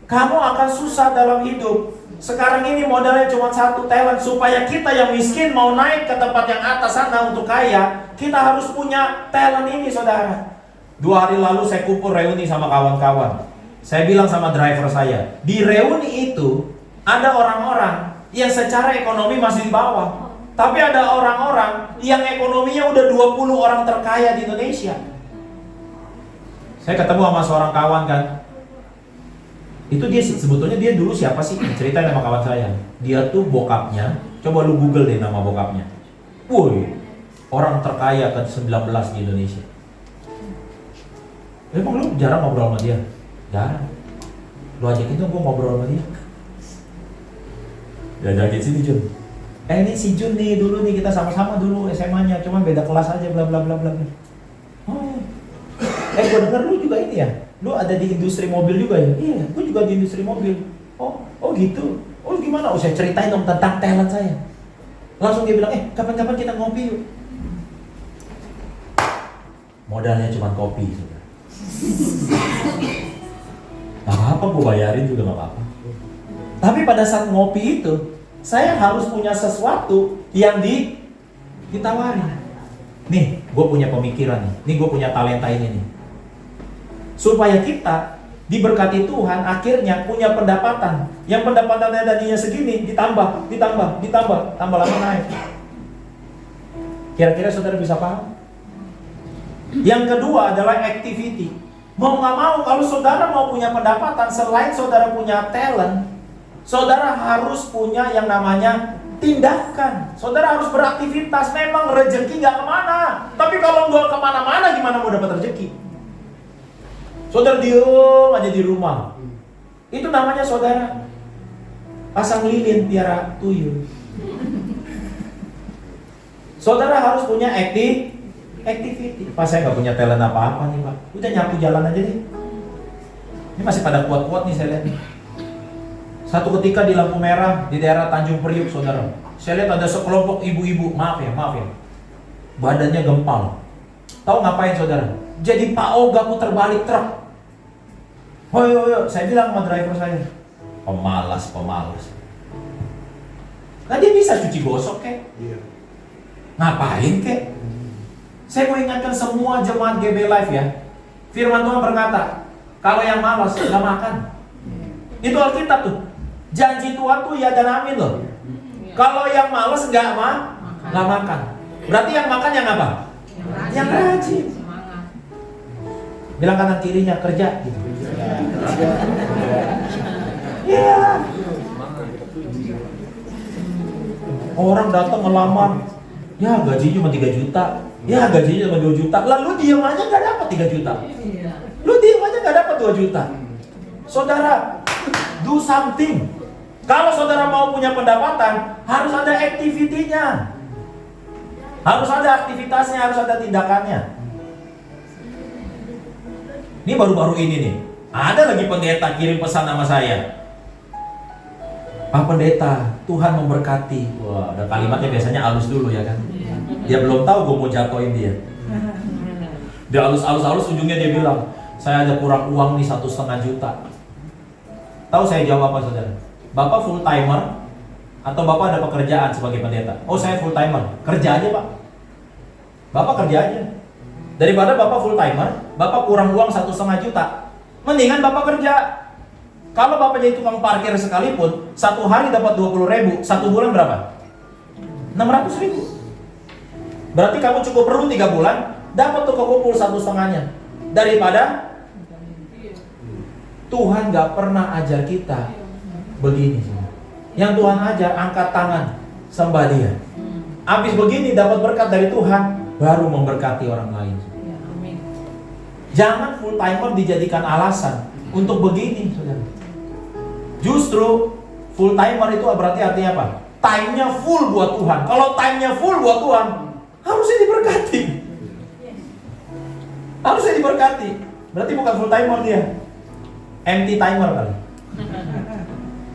kamu akan susah dalam hidup. Sekarang ini modalnya cuma satu, talent. Supaya kita yang miskin mau naik ke tempat yang atas sana untuk kaya, kita harus punya talent ini, saudara. 2 hari lalu saya kumpul reuni sama kawan-kawan. Saya bilang sama driver saya, di reuni itu ada orang-orang yang secara ekonomi masih di bawah, tapi ada orang-orang yang ekonominya udah 20 orang terkaya di Indonesia. Saya ketemu sama seorang kawan kan. Itu dia sebetulnya dia dulu siapa sih? Cerita sama kawan saya. Dia tuh bokapnya, coba lu Google deh nama bokapnya. Woi, orang terkaya ke-19 di Indonesia. Emang lu jarang ngobrol sama dia? Jarang. Lu ajakin dong gua ngobrol sama dia. Diajakin sini Jun. Ini si Jun nih dulu nih, kita sama-sama dulu SMA-nya, cuma beda kelas aja bla bla bla bla. Oh. Gua denger lu juga ini ya? Lu ada di industri mobil juga ya? Iya, gue juga di industri mobil. Oh gitu. Oh gimana? Oh saya ceritain dong tentang talent saya. Langsung dia bilang, kapan-kapan kita ngopi yuk. Modalnya cuma kopi. Gak apa-apa, gue bayarin juga gak apa-apa. Tapi pada saat ngopi itu, saya harus punya sesuatu yang ditawarin. Nih, gue punya pemikiran nih. Nih gue punya talenta ini nih. Supaya kita diberkati Tuhan, akhirnya punya pendapatan. Yang pendapatannya tadinya segini, ditambah, tambah lama naik. Kira-kira saudara bisa paham? Yang kedua adalah activity. Mau nggak mau, kalau saudara mau punya pendapatan, selain saudara punya talent, saudara harus punya yang namanya tindakan. Saudara harus beraktivitas. Memang rezeki nggak kemana, tapi kalau nggak kemana-mana, gimana mau dapat rezeki? Saudara diem aja di rumah. Itu namanya saudara pasang lilin piara tuyul. Saudara harus punya activity. Pak saya nggak punya talent apa-apa nih Pak. Udah nyapu jalan aja deh. Ini masih pada kuat-kuat nih saya lihat. Satu ketika di lampu merah di daerah Tanjung Priuk saudara, saya lihat ada sekelompok ibu-ibu, maaf ya, badannya gempal. Tahu ngapain saudara? Jadi Pak Oga putar balik truk. Yo, saya bilang sama driver saya, pemalas. Nah dia bisa cuci gosok kek, ngapain kek? Saya mau ingatkan semua jemaat GB Live ya. Firman Tuhan berkata, kalau yang malas nggak makan. Itu Alkitab tuh. Janji Tuhan tuh ya dan amin loh. Kalau yang malas nggak makan. Berarti yang makan yang apa? Yang rajin. Bilang kanan kirinya kerja gitu. Iya. Orang datang ngelamar, ya gajinya cuma 3 juta, ya gajinya cuma 2 juta. Lalu diem aja nggak dapat 3 juta. Lu diem aja nggak dapat 2 juta. Saudara, do something. Kalau saudara mau punya pendapatan, harus ada activity-nya. Harus ada aktivitasnya, harus ada tindakannya. Ini baru-baru ini nih, ada lagi pendeta kirim pesan sama saya. Pak Pendeta, Tuhan memberkati. Wah, ada kalimatnya biasanya halus dulu ya kan. Dia belum tahu gue mau jatuhin dia. Dia halus-halus ujungnya dia bilang, saya ada kurang uang nih 1,5 juta. Tahu saya jawab apa saudara? Bapak full timer atau Bapak ada pekerjaan sebagai pendeta? Oh saya full timer, kerja aja Pak. Bapak kerja aja. Daripada Bapak full timer, Bapak kurang uang 1,5 juta. Mendingan Bapak kerja. Kalau Bapak jadi tukang parkir sekalipun, 1 hari dapat 20.000, 1 bulan berapa? 600.000. Berarti kamu cukup perlu 3 bulan, dapat tuh kekumpul 1,5-nya. Daripada Tuhan gak pernah ajar kita begini. Yang Tuhan ajar, angkat tangan, sembah Dia. Habis begini dapat berkat dari Tuhan, baru memberkati orang lain. Jangan full timer dijadikan alasan untuk begini, saudara. Justru full timer itu berarti artinya apa? Time-nya full buat Tuhan. Kalau time-nya full buat Tuhan, harusnya diberkati. Harusnya diberkati. Berarti bukan full timer dia, empty timer kali.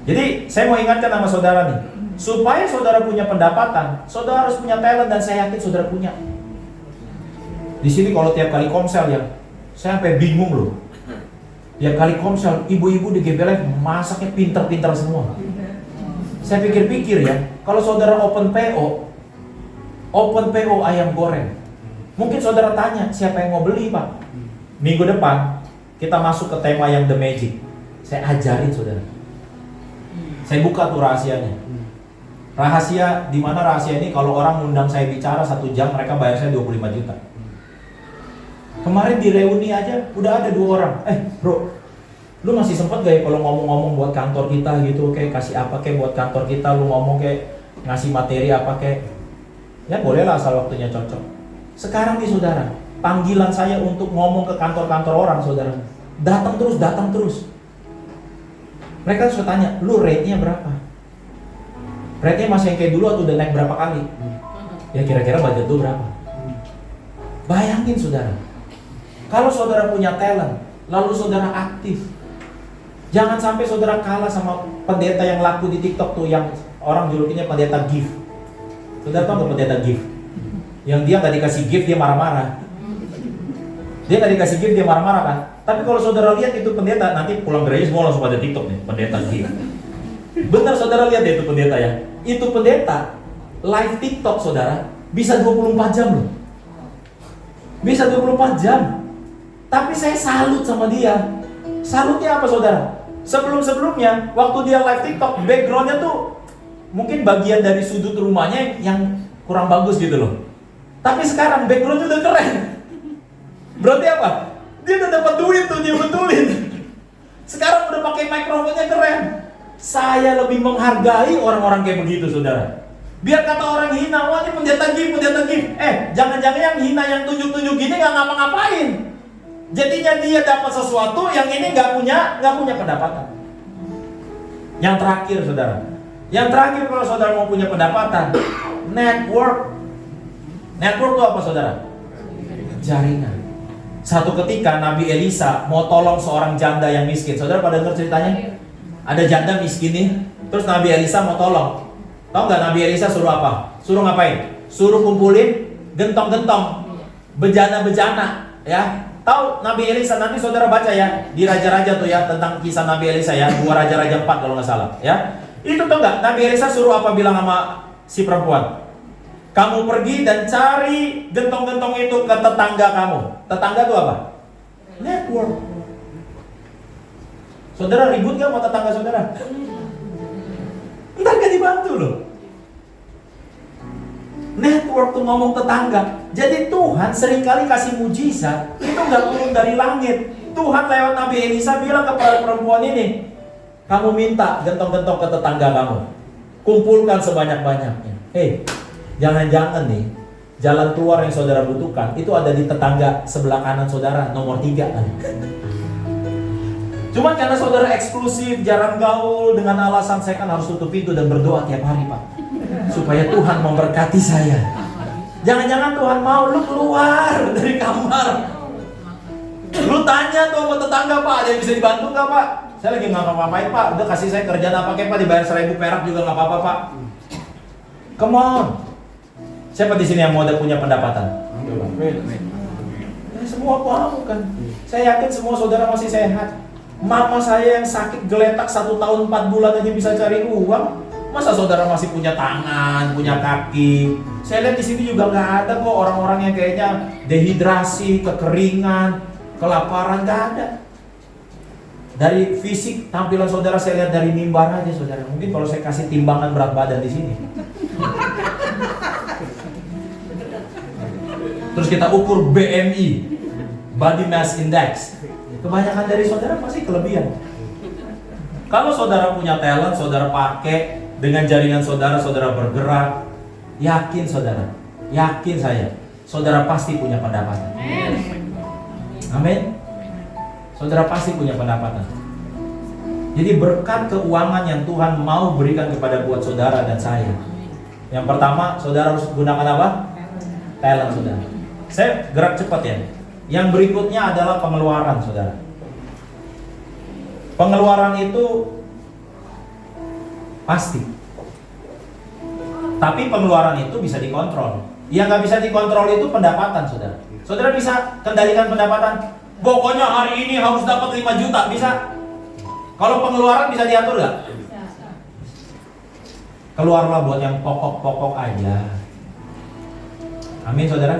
Jadi saya mau ingatkan sama saudara nih, supaya saudara punya pendapatan, saudara harus punya talent, dan saya yakin saudara punya. Di sini kalau tiap kali komsel ya, saya sampai bingung loh. Tiap kali komsel, ibu-ibu di GBLF masaknya pinter-pinter semua. Saya pikir-pikir ya, kalau saudara open PO ayam goreng, mungkin saudara tanya, siapa yang mau beli Pak? Minggu depan kita masuk ke tema yang The Magic. Saya ajarin saudara. Saya buka tuh rahasianya. Rahasia, di mana rahasia ini kalau orang undang saya bicara 1 jam, mereka bayar saya 25 juta. Kemarin di reuni aja udah ada 2 orang. Bro, lu masih sempet gak ya kalau ngomong-ngomong buat kantor kita gitu, kayak kasih apa kayak buat kantor kita, lu ngomong kayak ngasih materi apa kayak. Ya bolehlah asal waktunya cocok. Sekarang nih saudara, panggilan saya untuk ngomong ke kantor-kantor orang saudara, datang terus. Mereka suka tanya, lu rate-nya berapa? Rate-nya masih yang kayak dulu atau udah naik berapa kali? Ya kira-kira budget lu berapa? Bayangin saudara, kalau saudara punya talent, lalu saudara aktif, jangan sampai saudara kalah sama pendeta yang laku di TikTok tuh, yang orang julukinya pendeta gift. Saudara tahu nggak pendeta gift? Yang dia nggak dikasih gift dia marah-marah. Dia nggak dikasih gift dia marah-marah kan? Tapi kalau saudara lihat itu pendeta, nanti pulang gereja semua langsung pada TikTok nih, pendeta gift. Benar saudara lihat deh itu pendeta ya. Itu pendeta live TikTok saudara bisa 24 jam loh. Bisa 24 jam. Tapi saya salut sama dia. Salutnya apa saudara? Sebelum-sebelumnya waktu dia live TikTok, backgroundnya tuh mungkin bagian dari sudut rumahnya yang kurang bagus gitu loh. Tapi sekarang backgroundnya udah keren. Berarti apa? Dia udah dapat duit tuh, dia betulin. Sekarang udah pakai mikrofonnya keren. Saya lebih menghargai orang-orang kayak begitu saudara. Biar kata orang hina, wah ini pendeta gift. Jangan-jangan yang hina, yang tunjuk-tunjuk gini gak ngapa-ngapain. Jadinya dia dapat sesuatu yang ini gak punya pendapatan. Yang terakhir saudara, kalau saudara mau punya pendapatan, network itu apa saudara? Jaringan. Satu ketika Nabi Elisa mau tolong seorang janda yang miskin. Saudara pada dengar ceritanya? Ada janda miskin nih, terus Nabi Elisa mau tolong. Tahu nggak Nabi Elisa suruh apa? Suruh ngapain? Suruh kumpulin gentong-gentong, bejana-bejana, ya. Tahu Nabi Elisa, nanti saudara baca ya di Raja-Raja tuh ya, tentang kisah Nabi Elisa ya, 2 Raja-Raja 4 kalau nggak salah ya. Itu tahu nggak Nabi Elisa suruh apa, bilang sama si perempuan? Kamu pergi dan cari gentong-gentong itu ke tetangga kamu. Tetangga itu apa? Network. Saudara ribut gak sama tetangga saudara? Ntar gak dibantu loh. Network tuh ngomong tetangga. Jadi Tuhan seringkali kasih mujizat, itu gak turun dari langit. Tuhan lewat Nabi Elisa bilang kepada perempuan ini, kamu minta gentong-gentong ke tetangga kamu, kumpulkan sebanyak-banyaknya. Jangan-jangan nih jalan keluar yang saudara butuhkan itu ada di tetangga sebelah kanan saudara, nomor 3 kan. Cuman karena saudara eksklusif, jarang gaul, dengan alasan saya kan harus tutup pintu dan berdoa tiap hari Pak, supaya Tuhan memberkati saya. Jangan-jangan Tuhan mau lu keluar dari kamar, lu tanya tuh sama tetangga, Pak ada yang bisa dibantu gak Pak? Saya lagi gak ngapa-ngapain Pak, udah kasih saya kerjaan apa kayak Pak, dibayar 1.000 perak juga gak apa-apa Pak. Come on. Siapa di sini yang mau ada punya pendapatan? Semua mau kan. Saya yakin semua saudara masih sehat. Mama saya yang sakit geletak 1 tahun 4 bulan aja bisa cari uang. Masa saudara masih punya tangan, punya kaki? Saya lihat di sini juga nggak ada kok orang-orang yang kayaknya dehidrasi, kekeringan, kelaparan, nggak ada. Dari fisik tampilan saudara saya lihat dari mimbar aja saudara. Mungkin kalau saya kasih timbangan berat badan di sini. Terus kita ukur BMI, Body Mass Index. Kebanyakan dari saudara pasti kelebihan. Kalau saudara punya talent, saudara pakai dengan jaringan saudara, saudara bergerak, yakin saudara, yakin saya, saudara pasti punya pendapatan. Amin. Saudara pasti punya pendapatan. Jadi berkat keuangan yang Tuhan mau berikan kepada buat saudara dan saya. Yang pertama, saudara harus gunakan apa? Talent saudara. Saya gerak cepat ya. Yang berikutnya adalah pengeluaran saudara. Pengeluaran itu pasti. Tapi pengeluaran itu bisa dikontrol. Yang nggak bisa dikontrol itu pendapatan saudara. Saudara bisa kendalikan pendapatan. Pokoknya hari ini harus dapat 5 juta, bisa? Kalau pengeluaran bisa diatur nggak? Keluarlah buat yang pokok-pokok aja. Amin saudara.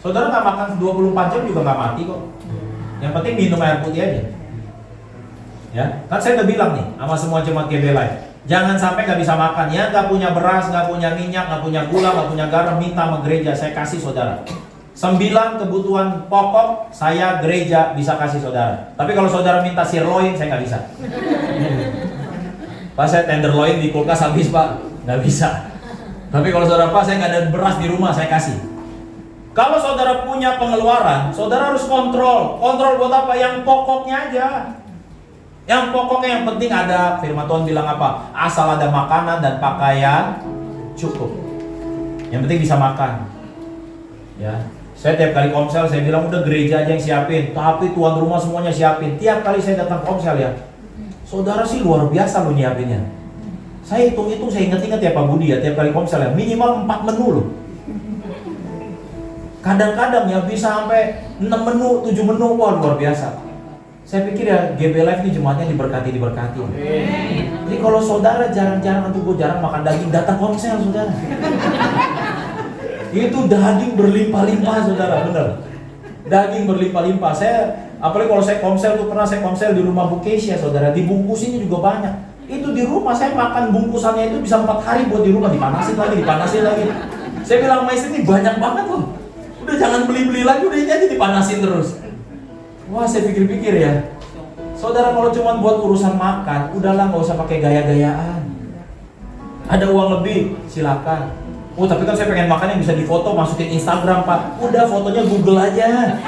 Saudara nggak makan 24 jam juga nggak mati kok. Yang penting minum air putih aja. Ya, kan saya udah bilang nih sama semua jemaat GB Live, jangan sampai nggak bisa makan. Ya, nggak punya beras, nggak punya minyak, nggak punya gula, nggak punya garam, minta sama gereja, saya kasih saudara. 9 kebutuhan pokok saya gereja bisa kasih saudara. Tapi kalau saudara minta sirloin, saya nggak bisa. Pak, saya tenderloin di kulkas habis pak, nggak bisa. Tapi kalau saudara, pak saya nggak ada beras di rumah, saya kasih. Kalau saudara punya pengeluaran, saudara harus kontrol. Kontrol buat apa? Yang pokoknya aja. Yang pokoknya, yang penting ada, firman Tuhan bilang apa? Asal ada makanan dan pakaian cukup. Yang penting bisa makan. Ya. Saya tiap kali komsel, saya bilang udah gereja aja yang siapin, tapi tuan rumah semuanya siapin. Tiap kali saya datang komsel ya, saudara sih luar biasa loh nyiapinnya. Saya hitung-hitung, saya inget-inget ya Pak Budi ya, tiap kali komsel ya, minimal 4 menu loh. Kadang-kadang ya bisa sampai 6 menu, 7 menu, wah luar biasa. Saya pikir ya GB Live ini jemaatnya diberkati. Jadi kalau saudara jarang-jarang, gue jarang makan daging, datang komsel saudara. Itu daging berlimpah-limpah saudara, bener. Daging berlimpah-limpah. Saya, apalagi kalau saya komsel tuh, pernah saya komsel di rumah Bu Keisha saudara, dibungkusinnya juga banyak. Itu di rumah saya makan bungkusannya itu bisa 4 hari buat di rumah, dipanasin lagi. Saya bilang sama istri ini banyak banget loh. Udah jangan beli-beli lagi, udah jadi dipanasin terus. Wah, saya pikir-pikir ya, saudara kalau cuma buat urusan makan, udahlah nggak usah pakai gaya-gayaan. Ada uang lebih, silakan. Oh tapi kan saya pengen makan yang bisa difoto, masukin Instagram pak. Udah fotonya Google aja.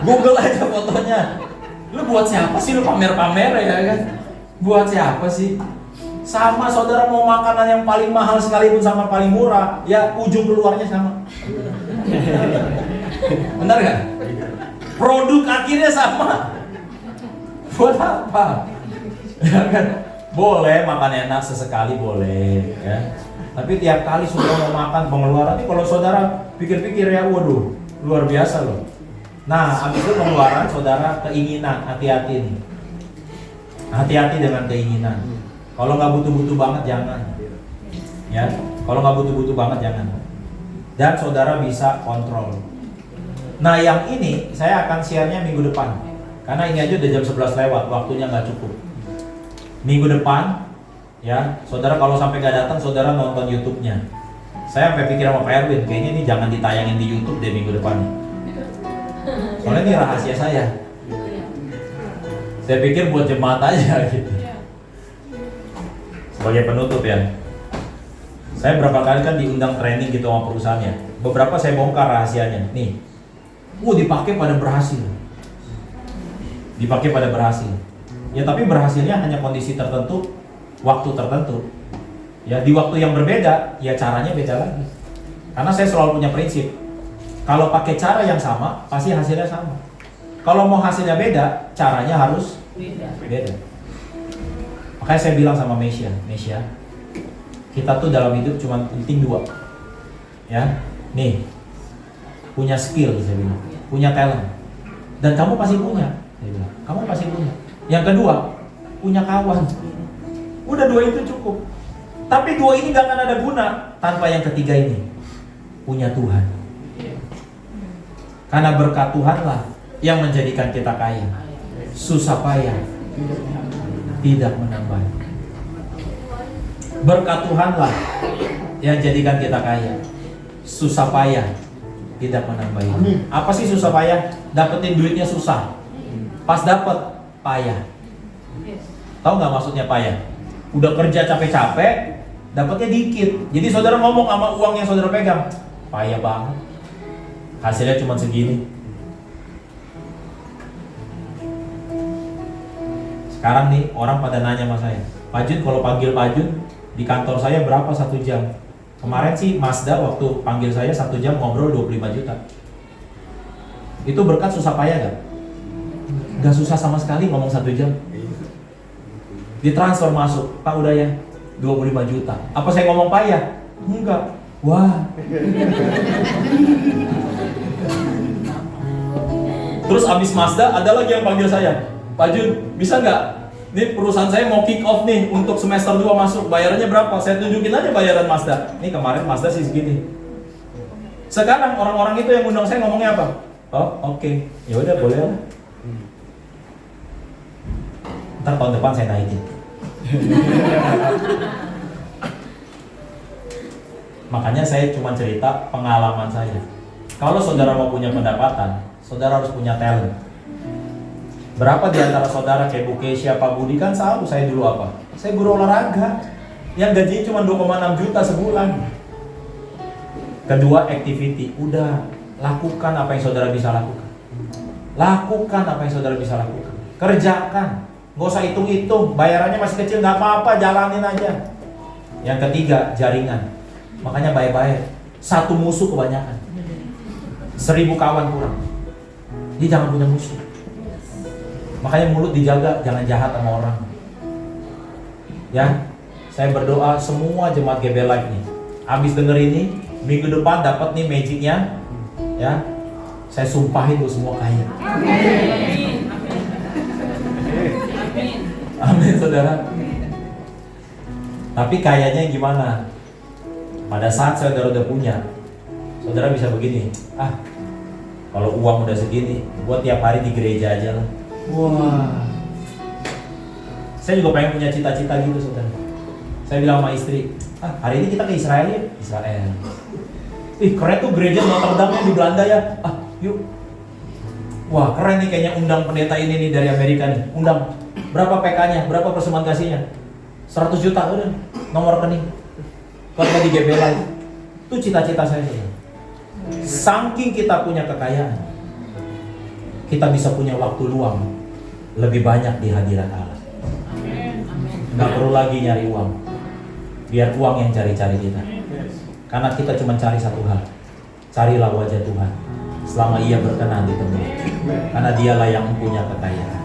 Google aja fotonya. Lu buat siapa sih lu pamer-pamer ya kan? Buat siapa sih? Sama saudara mau makanan yang paling mahal sekalipun sama paling murah, ya ujung keluarnya sama. Benar gak? Produk akhirnya sama. Buat apa? Ya kan? Boleh makan enak sesekali boleh ya. Tapi tiap kali saudara mau makan pengeluaran, ini kalau saudara pikir-pikir ya, waduh, luar biasa loh. Nah, habis itu pengeluaran, saudara keinginan, hati-hati nih. Hati-hati dengan keinginan. Kalau nggak butuh-butuh banget jangan. Ya, kalau nggak butuh-butuh banget jangan. Dan saudara bisa kontrol. Nah, yang ini saya akan share-nya minggu depan. Karena ini aja udah jam 11 lewat, waktunya nggak cukup. Minggu depan ya, saudara kalau sampai gak datang, saudara nonton YouTube-nya. Saya sampai pikir sama Pak Erwin, kayaknya ini jangan ditayangin di YouTube deh minggu depan. Soalnya ini rahasia saya. Saya pikir buat jemaat aja gitu. Sebagai penutup ya, saya berapa kali kan diundang training gitu sama perusahaannya. Beberapa saya bongkar rahasianya. Nih, dipakai pada berhasil. Dipakai pada berhasil. Ya tapi berhasilnya hanya kondisi tertentu, waktu tertentu. Ya di waktu yang berbeda, ya caranya beda lagi. Karena saya selalu punya prinsip, kalau pakai cara yang sama, pasti hasilnya sama. Kalau mau hasilnya beda, caranya harus beda. Makanya saya bilang sama Mesya, kita tuh dalam hidup cuma penting 2. Ya, nih, punya skill, saya bilang, punya talent, dan kamu pasti punya. Saya bilang, kamu pasti punya. Yang kedua, punya kawan. Udah 2 itu cukup. Tapi 2 ini gak akan ada guna tanpa yang ketiga ini, punya Tuhan. Karena berkat Tuhanlah yang menjadikan kita kaya. susah payah tidak menambah. Berkat Tuhanlah yang jadikan kita kaya. Susah payah tidak menambah. Apa sih susah payah? Dapetin duitnya susah. Pas dapet payah. Tahu nggak maksudnya payah? Udah kerja capek-capek, dapatnya dikit. Jadi saudara ngomong sama uang yang saudara pegang, payah banget. Hasilnya cuma segini. Sekarang nih orang pada nanya sama saya, Pak Jun, kalau panggil Pak Jun di kantor saya berapa 1 jam? Kemarin sih Mazda waktu panggil saya 1 jam ngobrol 25 juta. Itu berkat susah payah gak? Gak susah sama sekali ngomong 1 jam. Ditransfer masuk, Pak udah ya 25 juta. Apa saya ngomong payah? Enggak. Wah. Terus abis Mazda ada lagi yang panggil saya, Pak Jun, bisa nggak? Ini perusahaan saya mau kick off nih untuk semester 2 masuk. Bayarannya berapa? Saya tunjukin aja bayaran Mazda. Ini kemarin Mazda sih segini. Sekarang orang-orang itu yang undang saya ngomongnya apa? Oh, oke. Ya udah boleh lah. Ntar tahun depan saya naikin. Makanya saya cuma cerita pengalaman saya. Kalau saudara mau punya pendapatan, saudara harus punya talent. Berapa di antara saudara kayak Bu Kesia, Pak Budi kan selalu saya dulu apa? Saya guru olahraga yang gajinya cuma 2,6 juta sebulan. Kedua, activity. Udah, lakukan apa yang saudara bisa lakukan. Lakukan apa yang saudara bisa lakukan. Kerjakan. Gak usah hitung-hitung, bayarannya masih kecil, gak apa-apa, jalanin aja. Yang ketiga, jaringan. Makanya baik-baik. Satu musuh kebanyakan, 1000 kawan kurang. Dia jangan punya musuh. Makanya mulut dijaga, jangan jahat sama orang. Ya, saya berdoa semua jemaat GB Live nih, abis denger ini, minggu depan dapat nih magicnya. Ya, saya sumpahin lu semua kaya. Amin saudara. Tapi kayanya gimana? Pada saat saudara udah punya, saudara bisa begini, kalau uang udah segini, gua tiap hari di gereja aja lah. Wah, saya juga pengen punya cita-cita gitu saudara. Saya bilang sama istri, hari ini kita ke Israel ya? Israel. Ih keren tuh gereja Notre Dame di Belanda ya. Yuk. Wah keren nih kayaknya, undang pendeta ini nih dari Amerika nih. Undang. Berapa PK-nya? Berapa persembahan kasihnya? 100 juta udah. Nomor rekening. Kalau di GB Live. Itu cita-cita saya saudara. Saking kita punya kekayaan, kita bisa punya waktu luang lebih banyak di hadirat Allah. Nggak perlu lagi nyari uang, biar uang yang cari-cari kita. Karena kita cuma cari satu hal, carilah wajah Tuhan selama Ia berkenan ditemui. Karena Dialah yang punya kekayaan.